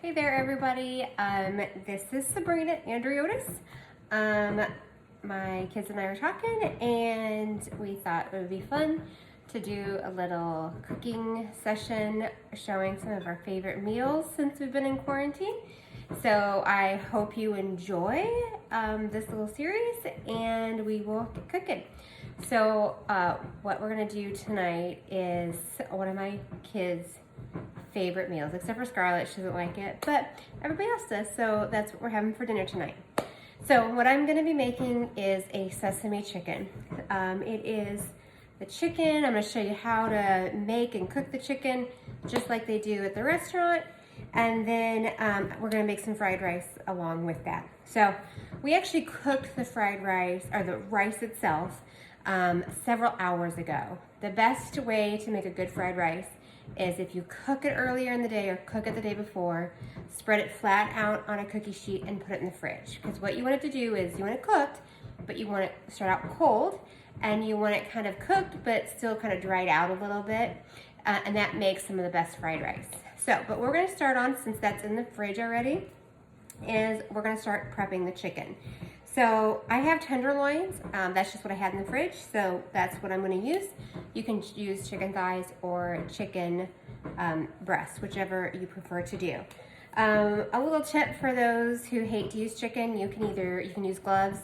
Hey there, everybody. This is Sabrina Andriotis. My kids and I were talking, and we thought it would be fun to do a little cooking session showing some of our favorite meals since we've been in quarantine. So I hope you enjoy this little series, and we will get cooking. So what we're gonna do tonight is one of my kids' favorite meals, except for Scarlett. She doesn't like it, but everybody else does, so that's what we're having for dinner tonight. So what I'm going to be making is a sesame chicken. It is the chicken. I'm going to show you how to make and cook the chicken just like they do at the restaurant, and then we're going to make some fried rice along with that. So we actually cooked the fried rice, or the rice itself, several hours ago. The best way to make a good fried rice is if you cook it earlier in the day or cook it the day before, spread it flat out on a cookie sheet and put it in the fridge. Because what you want it to do is you want it cooked, but you want it to start out cold, and you want it kind of cooked but still kind of dried out a little bit, and that makes some of the best fried rice. So, but we're going to start on, since that's in the fridge already, is we're going to start prepping the chicken. So I have tenderloins. That's just what I had in the fridge, so that's what I'm going to use. You can use chicken thighs or chicken breasts, whichever you prefer to do. A little tip for those who hate to use chicken: you can use gloves.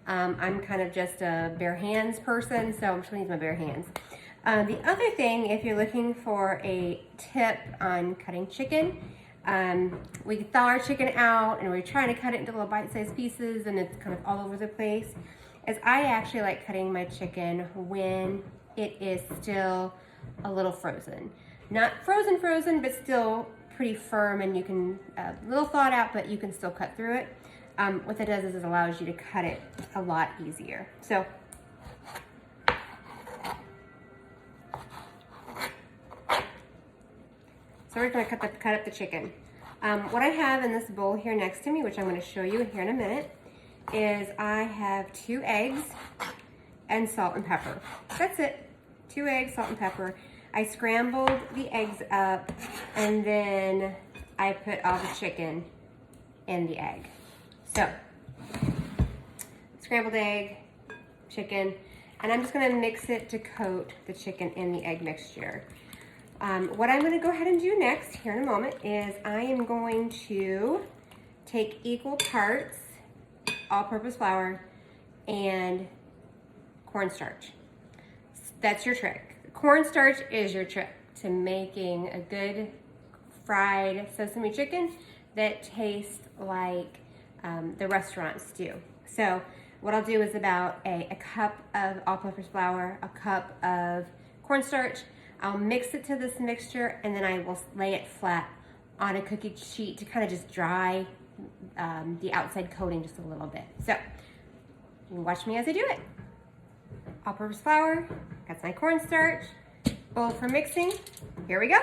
I'm kind of just a bare hands person, so I'm just going to use my bare hands. The other thing, if you're looking for a tip on cutting chicken, we thaw our chicken out and we're trying to cut it into little bite-sized pieces and it's kind of all over the place, is I actually like cutting my chicken when it is still a little frozen. Not frozen, but still pretty firm, and you can, a little thawed out, but you can still cut through it. What that does is it allows you to cut it a lot easier. So we're going to cut up the chicken. What I have in this bowl here next to me, which I'm going to show you here in a minute, is I have 2 eggs and salt and pepper. That's it. 2 eggs, salt and pepper. I scrambled the eggs up, and then I put all the chicken in the egg. So, scrambled egg, chicken, and I'm just going to mix it to coat the chicken in the egg mixture. What I'm going to go ahead and do next here in a moment is I am going to take equal parts all-purpose flour and cornstarch. That's your trick. Cornstarch is your trick to making a good fried sesame chicken that tastes like the restaurants do. So what I'll do is about a cup of all-purpose flour, a cup of cornstarch. I'll mix it to this mixture, and then I will lay it flat on a cookie sheet to kind of just dry the outside coating just a little bit. So you can watch me as I do it. All-purpose flour, got my cornstarch, bowl for mixing. Here we go.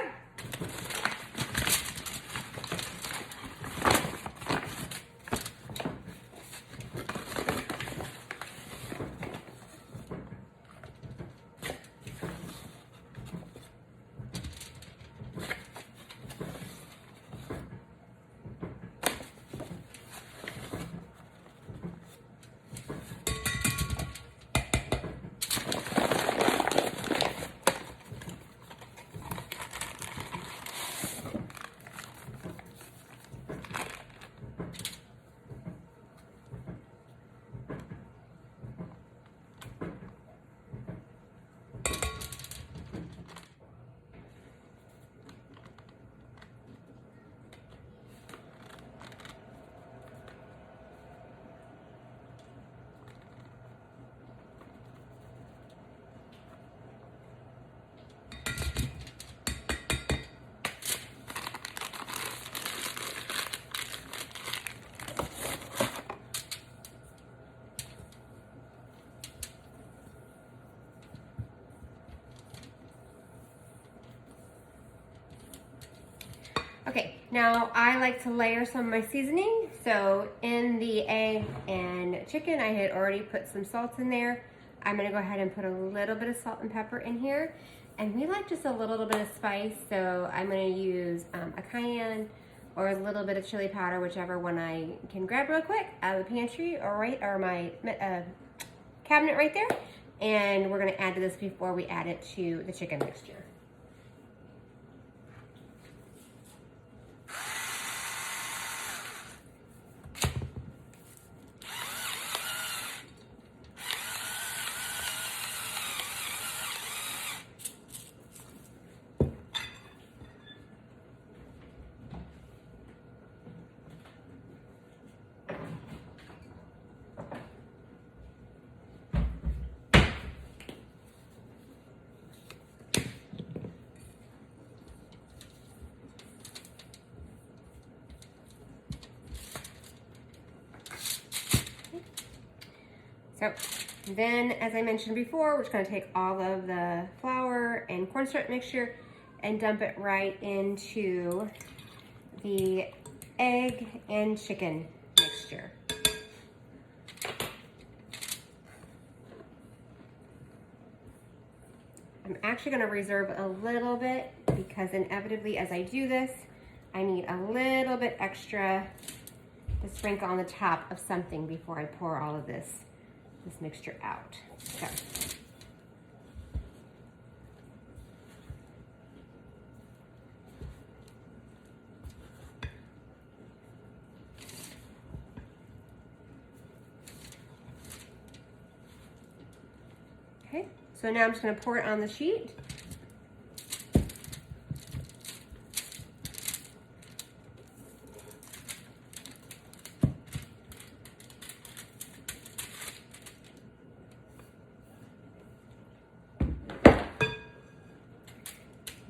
Okay, now I like to layer some of my seasoning. So in the egg and chicken, I had already put some salt in there. I'm gonna go ahead and put a little bit of salt and pepper in here. And we like just a little bit of spice, so I'm gonna use a cayenne, or a little bit of chili powder, whichever one I can grab real quick out of the pantry or my cabinet right there. And we're gonna add to this before we add it to the chicken mixture. So then, as I mentioned before, we're just going to take all of the flour and cornstarch mixture and dump it right into the egg and chicken mixture. I'm actually going to reserve a little bit because inevitably as I do this, I need a little bit extra to sprinkle on the top of something before I pour all of this mixture out. So. Okay, so now I'm just going to pour it on the sheet.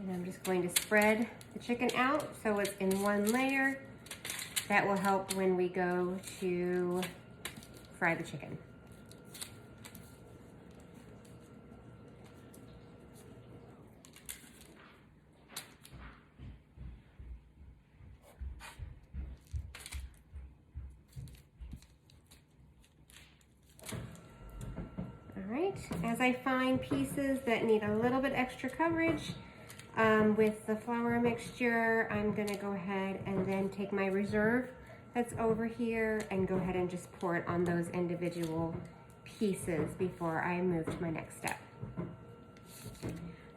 And I'm just going to spread the chicken out so it's in one layer. That will help when we go to fry the chicken. All right, as I find pieces that need a little bit extra coverage, with the flour mixture, I'm gonna go ahead and then take my reserve that's over here and go ahead and just pour it on those individual pieces before I move to my next step.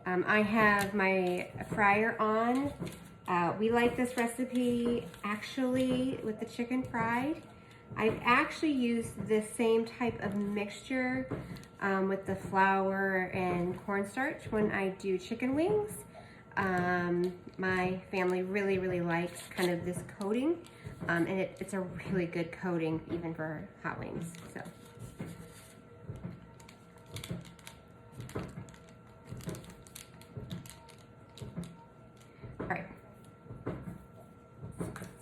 I have my fryer on. We like this recipe actually with the chicken fried. I've actually used the same type of mixture with the flour and cornstarch when I do chicken wings. My family really likes kind of this coating, and it's a really good coating even for hot wings. So. All right.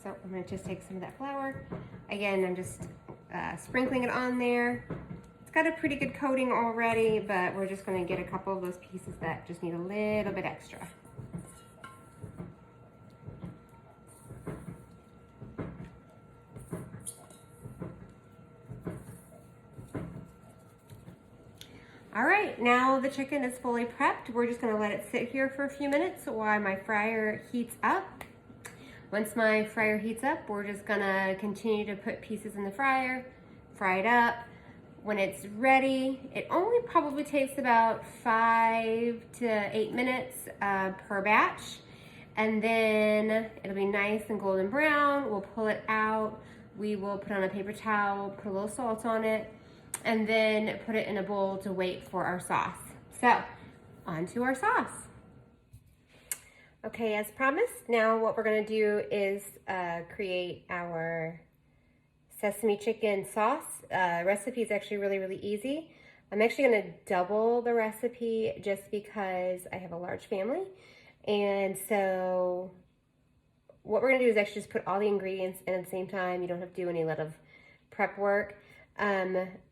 So I'm gonna just take some of that flour. Again, I'm just sprinkling it on there. It's got a pretty good coating already, but we're just gonna get a couple of those pieces that just need a little bit extra. All right, now the chicken is fully prepped. We're just gonna let it sit here for a few minutes while my fryer heats up. Once my fryer heats up, we're just gonna continue to put pieces in the fryer, fry it up. When it's ready, it only probably takes about 5 to 8 minutes per batch. And then it'll be nice and golden brown. We'll pull it out. We will put on a paper towel, put a little salt on it, and then put it in a bowl to wait for our sauce. So, on to our sauce. Okay, as promised, now what we're gonna do is create our sesame chicken sauce. Recipe is actually really easy. I'm actually gonna double the recipe just because I have a large family. And so what we're gonna do is actually just put all the ingredients in at the same time. You don't have to do any lot of prep work.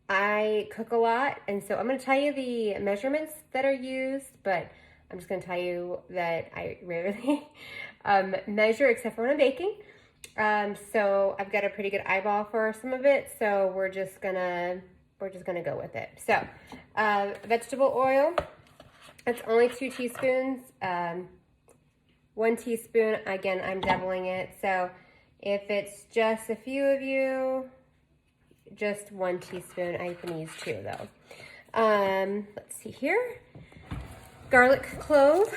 I cook a lot, and so I'm going to tell you the measurements that are used, but I'm just going to tell you that I rarely measure except for when I'm baking. So I've got a pretty good eyeball for some of it, so we're just gonna go with it. So vegetable oil, it's only 2 teaspoons. 1 teaspoon, again, I'm doubling it. So If it's just a few of you, just 1 teaspoon. I can use 2 though. Let's see here. Garlic clove.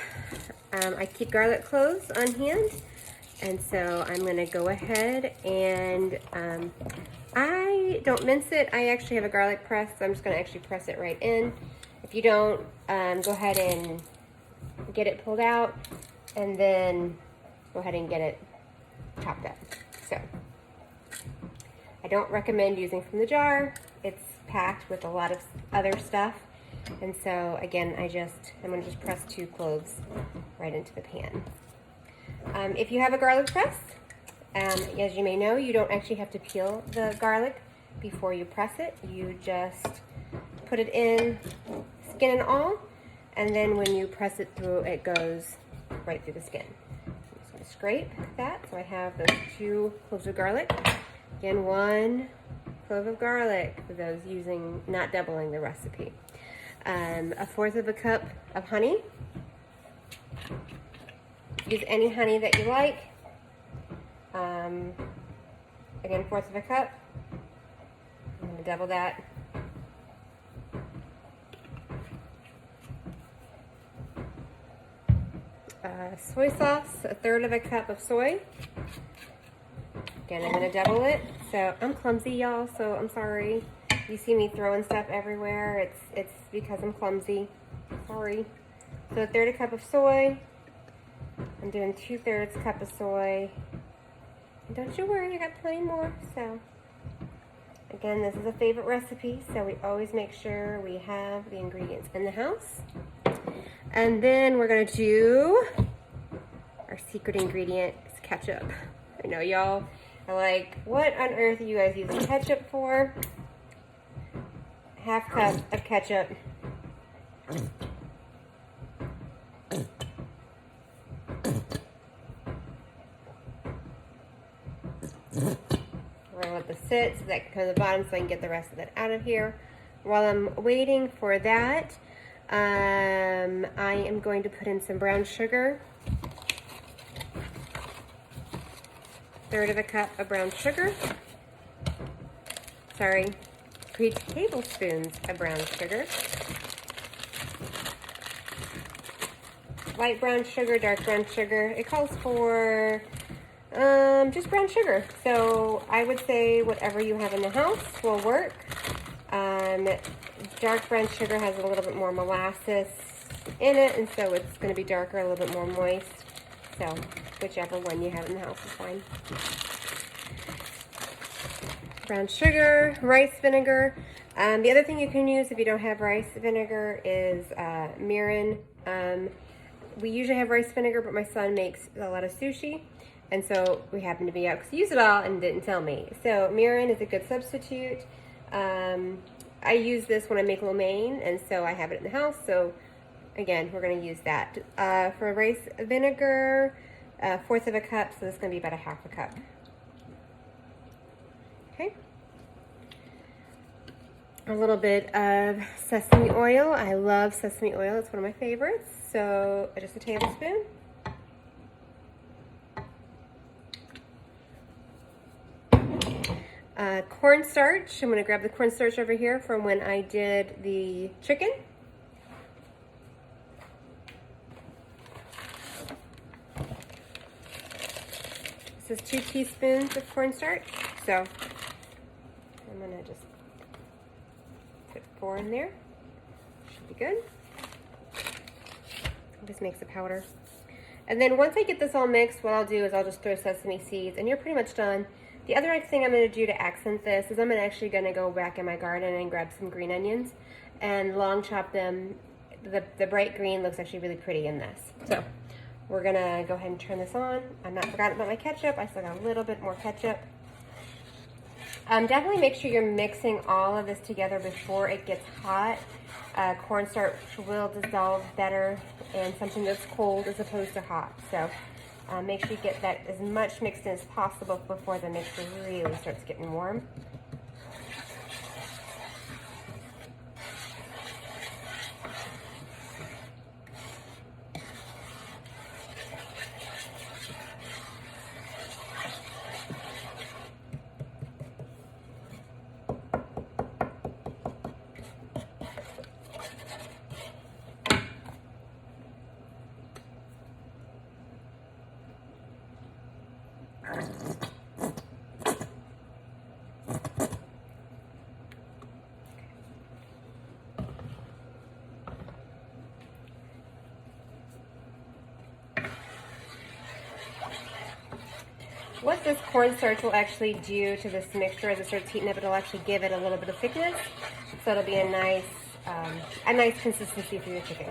I keep garlic cloves on hand. And so I'm gonna go ahead and I don't mince it. I actually have a garlic press, so I'm just gonna actually press it right in. If you don't, go ahead and get it pulled out and then go ahead and get it chopped up. So I don't recommend using from the jar. It's packed with a lot of other stuff. And so again, I'm gonna just press 2 cloves right into the pan. If you have a garlic press, as you may know, you don't actually have to peel the garlic before you press it. You just put it in, skin and all, and then when you press it through, it goes right through the skin. I'm just gonna scrape that. So I have those 2 cloves of garlic. Again, 1 clove of garlic for those not doubling the recipe. 1/4 of a cup of honey. Use any honey that you like. Again, 1/4 of a cup. I'm gonna double that. Soy sauce, 1/3 of a cup of soy. Again, I'm gonna double it. So I'm clumsy, y'all, so I'm sorry. You see me throwing stuff everywhere. It's because I'm clumsy. Sorry. So 1/3 a cup of soy. I'm doing 2/3 cup of soy. And don't you worry, I got plenty more. So again, this is a favorite recipe, so we always make sure we have the ingredients in the house. And then we're gonna do our secret ingredient, is ketchup. I know y'all are like, what on earth are you guys using ketchup for? 1/2 cup of ketchup. We're gonna let this sit so that can come to the bottom so I can get the rest of that out of here. While I'm waiting for that, I am going to put in some brown sugar. 1/3 of a cup of brown sugar. Sorry, 3 tablespoons of brown sugar. Light brown sugar, dark brown sugar. It calls for just brown sugar. So I would say whatever you have in the house will work. Dark brown sugar has a little bit more molasses in it, and so it's going to be darker, a little bit more moist. So whichever one you have in the house is fine. Brown sugar, rice vinegar. The other thing you can use if you don't have rice vinegar is mirin. We usually have rice vinegar, but my son makes a lot of sushi, and so we happen to be out because he used it all and didn't tell me. So mirin is a good substitute. I use this when I make lo mein, and so I have it in the house. So again, we're going to use that. For rice vinegar, 1/4 of a cup, so this is going to be about 1/2 a cup. Okay. A little bit of sesame oil. I love sesame oil. It's one of my favorites. So just a tablespoon. Cornstarch. I'm going to grab the cornstarch over here from when I did the chicken. This is 2 teaspoons of cornstarch. So I'm going to just put 4 in there. Should be good. Just makes a powder. And then once I get this all mixed, what I'll do is I'll just throw sesame seeds, and you're pretty much done. The other next thing I'm going to do to accent this is I'm actually going to go back in my garden and grab some green onions and long chop them. The bright green looks actually really pretty in this. So we're going to go ahead and turn this on. I'm not forgotten about my ketchup. I still got a little bit more ketchup. Definitely make sure you're mixing all of this together before it gets hot. Cornstarch will dissolve better in something that's cold as opposed to hot. So make sure you get that as much mixed in as possible before the mixture really starts getting warm. What this cornstarch will actually do to this mixture as it starts heating up, it'll actually give it a little bit of thickness, so it'll be a nice consistency for your chicken.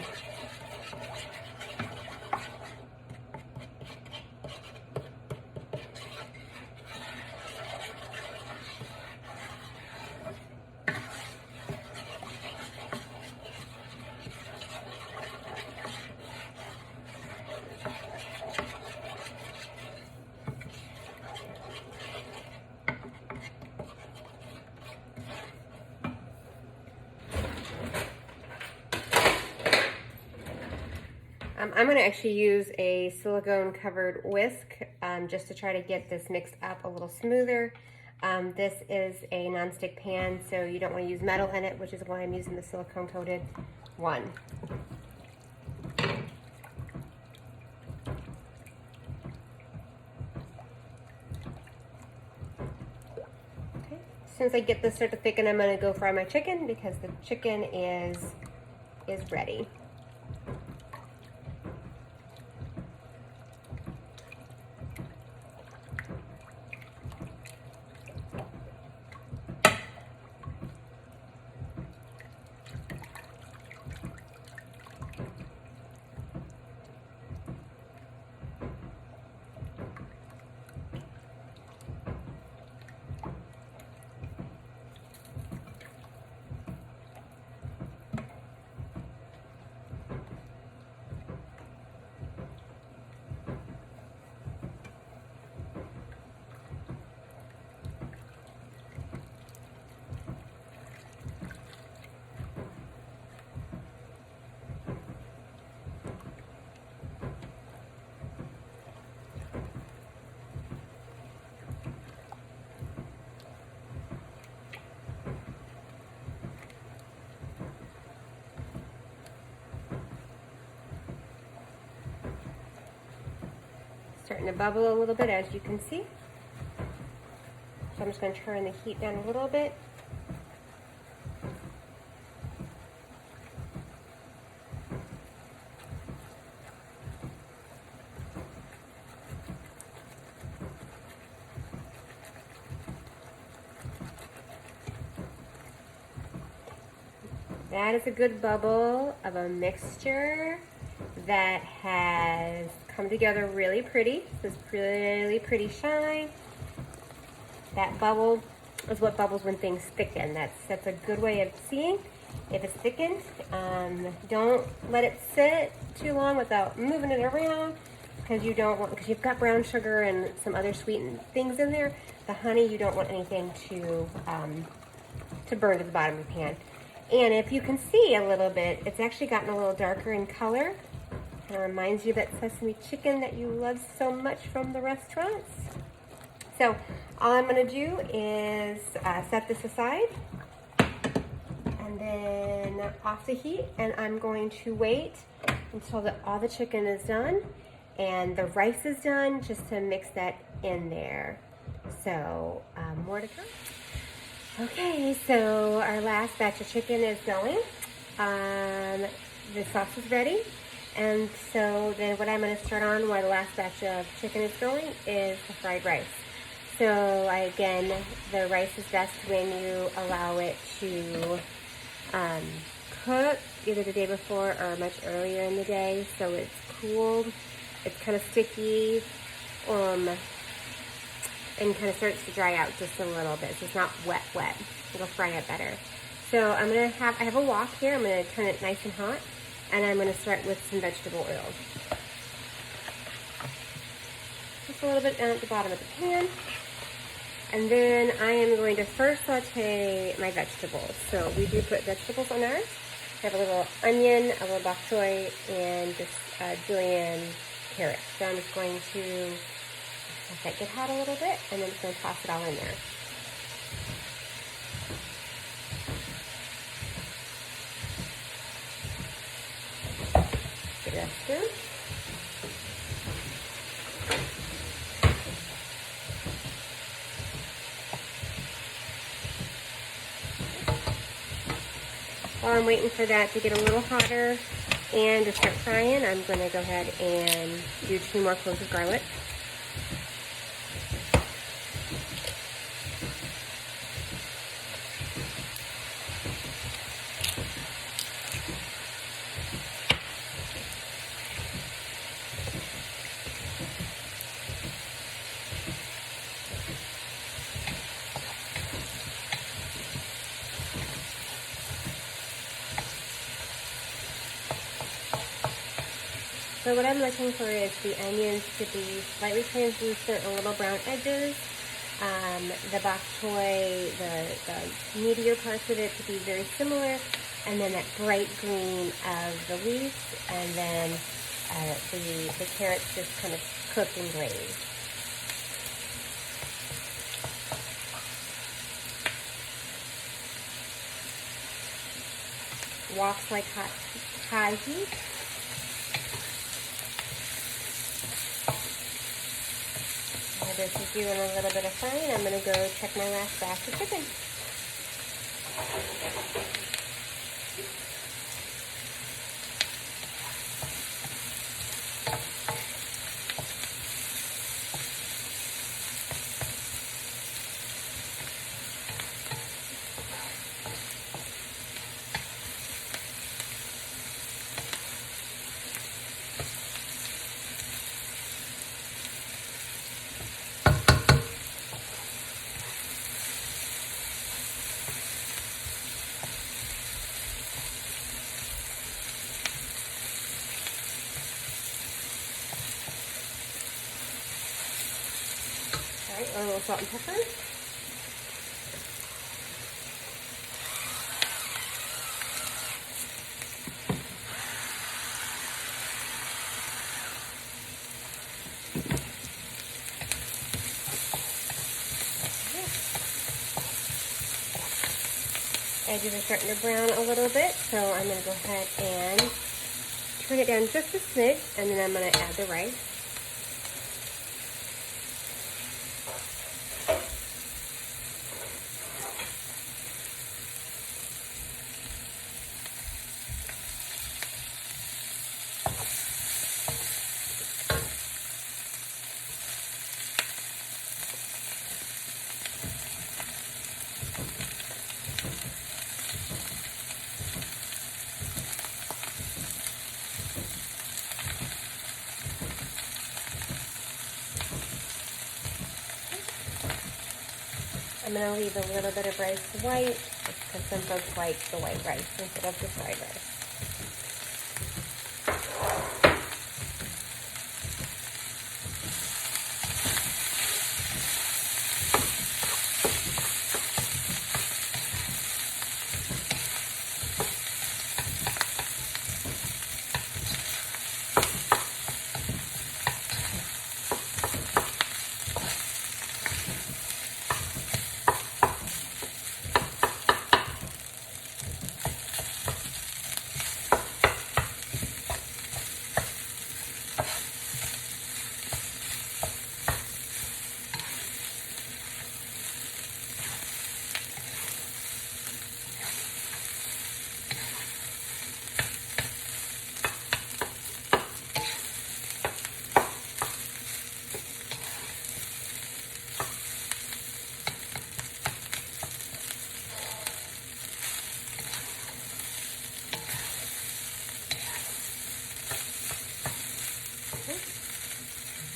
I'm going to actually use a silicone covered whisk just to try to get this mixed up a little smoother. This is a nonstick pan, so you don't want to use metal in it, which is why I'm using the silicone coated one. Okay. As soon as I get this start to thicken, I'm going to go fry my chicken because the chicken is ready. Starting to bubble a little bit, as you can see. So I'm just going to turn the heat down a little bit. That is a good bubble of a mixture that has come together really pretty. This really pretty shine. That bubble is what bubbles when things thicken. That's a good way of seeing if it's thickened. Don't let it sit too long without moving it around, because you've got brown sugar and some other sweetened things in there. The honey, you don't want anything to burn to the bottom of the pan. And if you can see a little bit, it's actually gotten a little darker in color. It reminds you of that sesame chicken that you love so much from the restaurants. So all I'm going to do is set this aside and then off the heat, and I'm going to wait until all the chicken is done and the rice is done, just to mix that in there. So more to come. Okay, so our last batch of chicken is going. The sauce is ready. And so then what I'm going to start on while the last batch of chicken is going is the fried rice. So again, the rice is best when you allow it to cook either the day before or much earlier in the day, so it's cooled, it's kind of sticky, and kind of starts to dry out just a little bit, so it's not wet. It'll fry it better. So I have a wok here. I'm going to turn it nice and hot, and I'm going to start with some vegetable oil. Just a little bit down at the bottom of the pan. And then I am going to first saute my vegetables. So we do put vegetables on ours. I have a little onion, a little bok choy, and just julienne carrot. So I'm just going to let that get hot a little bit, and then I'm just going to toss it all in there. Get that stir. While I'm waiting for that to get a little hotter and to start frying, I'm going to go ahead and do 2 more cloves of garlic. So what I'm looking for is the onions to be slightly translucent, a little brown edges. The bok choy, the meatier parts of it to be very similar, and then that bright green of the leaves, and then the carrots just kind of cooked and glazed. Walks like high heat. This is doing a little bit of frying. I'm going to go check my last batch of chicken. Alright, a little salt and pepper. Edges are starting to brown a little bit, so I'm going to go ahead and turn it down just a smidge, and then I'm going to add the rice. I'm going to leave a little bit of rice white, because some folks like the white rice instead of the fried rice.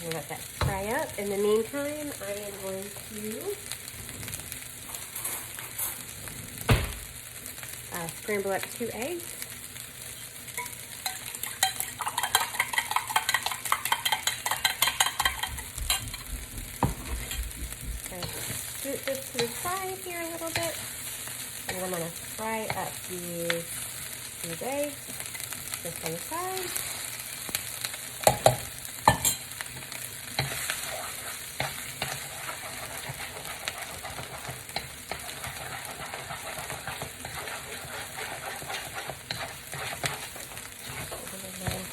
We'll let that fry up. In the meantime, I am going to scramble up 2 eggs. Scoot this to the side here a little bit, and then I'm going to fry up these eggs just on the side.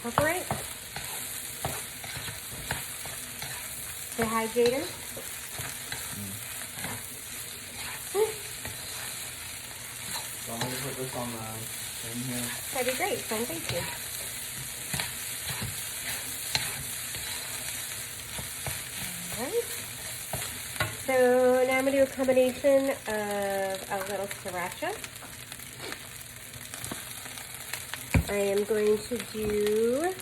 Incorporate. Say hi, Jaden. So I'm going to put this on the That'd be great. Fun, thank you. Alright. So now I'm going to do a combination of a little sriracha. I am going to do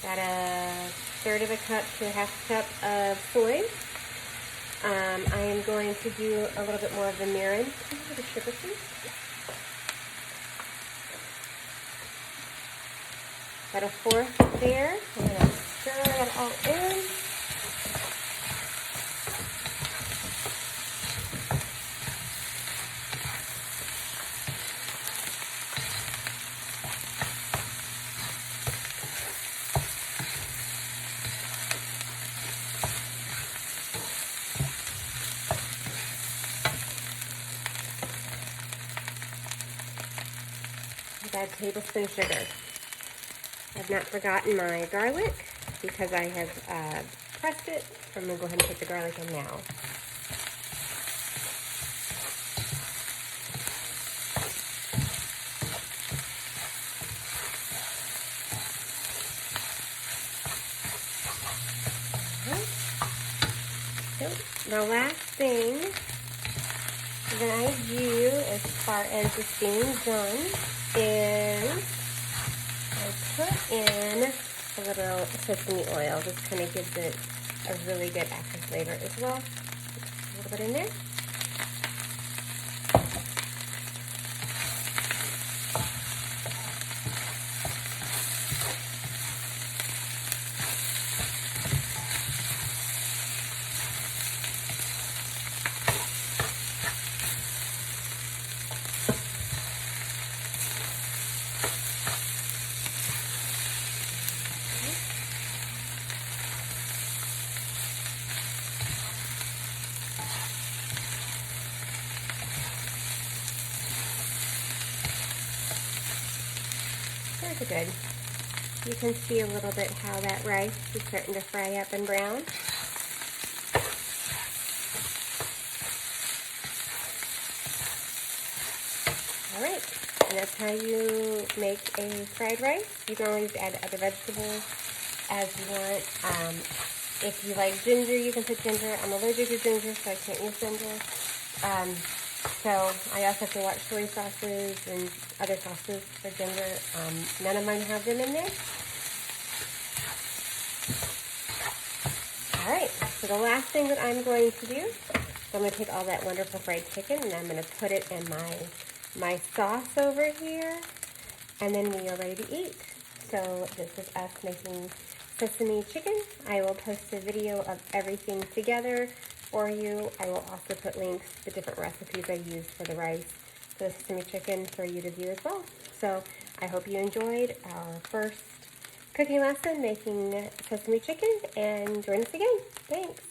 about a third of a cup to a half cup of soy. I am going to do a little bit more of the mirin. Can you have the sugar, please? About a fourth there. I'm going to stir that all in. About a tablespoon of sugar. I've not forgotten my garlic because I have pressed it. I'm going to go ahead and put the garlic in now. So the last thing that I do as far as this being done is I put in a little sesame oil. This kind of gives it a really good after flavor as well. A little bit in there. Very good. You can see a little bit how that rice is starting to fry up and brown. Alright, and that's how you make a fried rice. You can always add other vegetables as you want. If you like ginger, you can put ginger. I'm allergic to ginger, so I can't use ginger. So I also have to watch soy sauces and other sauces for ginger. None of mine have them in there. Alright, so the last thing that I'm going to do, so I'm going to take all that wonderful fried chicken and I'm going to put it in my sauce over here, and then we are ready to eat. So this is us making sesame chicken. I will post a video of everything together for you. I will also put links to the different recipes I used for the rice, for the sesame chicken, for you to view as well. So I hope you enjoyed our first cooking lesson making sesame chicken, and join us again. Thanks.